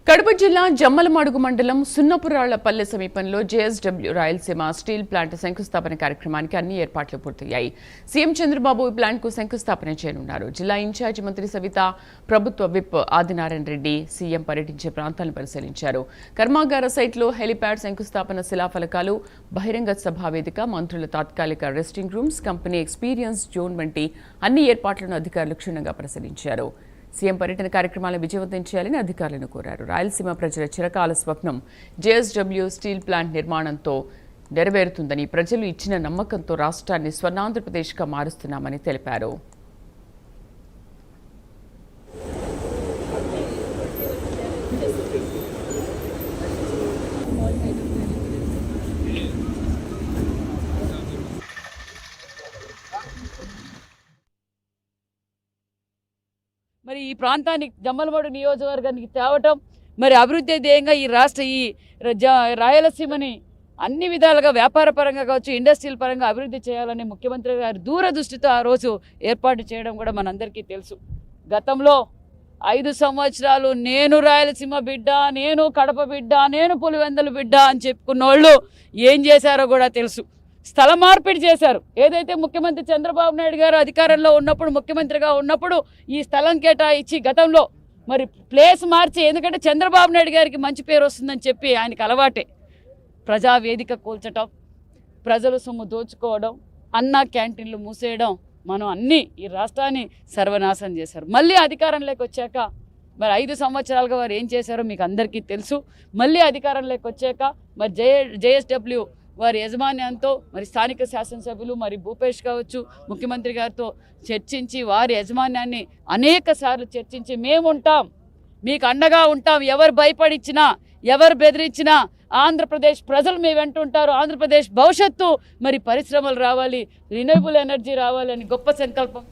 కడప జిల్లా జమ్మలమడుగు మండలం సున్నపురాళ్లపల్లె సమీపంలో జేఎస్డబ్ల్యూ రాయలసీమ స్టీల్ ప్లాంట్ శంకుస్థాపన కార్యక్రమానికి అన్ని ఏర్పాట్లు పూర్తయ్యాయి. సీఎం చంద్రబాబు ఈ ప్లాంట్కు శంకుస్థాపన చేయనున్నారు. జిల్లా ఇన్ఛార్జి మంత్రి సవిత, ప్రభుత్వ విప్ ఆదినారాయణ రెడ్డి సీఎం పర్యటించే ప్రాంతాలను పరిశీలించారు. కర్మాగార సైట్లో హెలిప్యాడ్ శంకుస్థాపన శిలాఫలకాలు, బహిరంగ సభా వేదిక, మంత్రుల తాత్కాలిక resting rooms, company experience zone వంటి అన్ని ఏర్పాట్లను అధికారులు క్షుణ్ణంగా పరిశీలించారు. సీఎం పర్యటన కార్యక్రమాలను విజయవంతం చేయాలని అధికారులను కోరారు. రాయలసీమ ప్రజల చిరకాల స్వప్నం జేఎస్డబ్ల్యూ స్టీల్ ప్లాంట్ నిర్మాణంతో నెరవేరుతుందని, ప్రజలు ఇచ్చిన నమ్మకంతో రాష్ట్రాన్ని స్వర్ణాంధ్రప్రదేశ్గా మారుస్తున్నామని తెలిపారు. మరి ఈ ప్రాంతానికి జమ్మలమడుగు నియోజకవర్గానికి తేవటం, మరి అభివృద్ధి ధ్యేయంగా ఈ రాయలసీమని అన్ని విధాలుగా వ్యాపారపరంగా కావచ్చు, ఇండస్ట్రియల్ పరంగా అభివృద్ధి చేయాలని ముఖ్యమంత్రి గారు దూరదృష్టితో ఆ రోజు ఏర్పాటు చేయడం కూడా మనందరికీ తెలుసు. గతంలో 5 సంవత్సరాలు నేను రాయలసీమ బిడ్డ, నేను కడప బిడ్డ, నేను పులివెందుల బిడ్డ అని చెప్పుకున్న వాళ్ళు ఏం చేశారో కూడా తెలుసు. స్థల మార్పిడి చేశారు. ఏదైతే ముఖ్యమంత్రి చంద్రబాబు నాయుడు గారు అధికారంలో ఉన్నప్పుడు, ముఖ్యమంత్రిగా ఉన్నప్పుడు ఈ స్థలం కేటాయించి గతంలో మరి ప్లేస్ మార్చి, ఎందుకంటే చంద్రబాబు నాయుడు గారికి మంచి పేరు వస్తుందని చెప్పి ఆయనకు అలవాటే ప్రజావేదిక కూల్చటం, ప్రజలు సొమ్ము దోచుకోవడం, అన్నా క్యాంటీన్లు మూసేయడం, మనం అన్నీ ఈ రాష్ట్రాన్ని సర్వనాశనం చేశారు. మళ్ళీ అధికారంలోకి వచ్చాక మరి 5 సంవత్సరాలుగా వారు ఏం చేశారో మీకు అందరికీ తెలుసు. మళ్ళీ అధికారంలోకి వచ్చాక మరి జేఎస్డబ్ల్యూ వారి యజమాన్యంతో మరి స్థానిక శాసనసభ్యులు మరి భూపేష్ కావచ్చు, ముఖ్యమంత్రి గారితో చర్చించి వారి యజమాన్యాన్ని అనేక సార్లు చర్చించి మేము ఉంటాం, మీకు అండగా ఉంటాం, ఎవరు భయపడిచ్చినా ఎవరు బెదిరించినా ఆంధ్రప్రదేశ్ ప్రజలు మీ వెంట ఉంటారు, ఆంధ్రప్రదేశ్ భవిష్యత్తు మరి పరిశ్రమలు రావాలి, రిన్యూవబుల్ ఎనర్జీ రావాలి అని గొప్ప సంకల్పం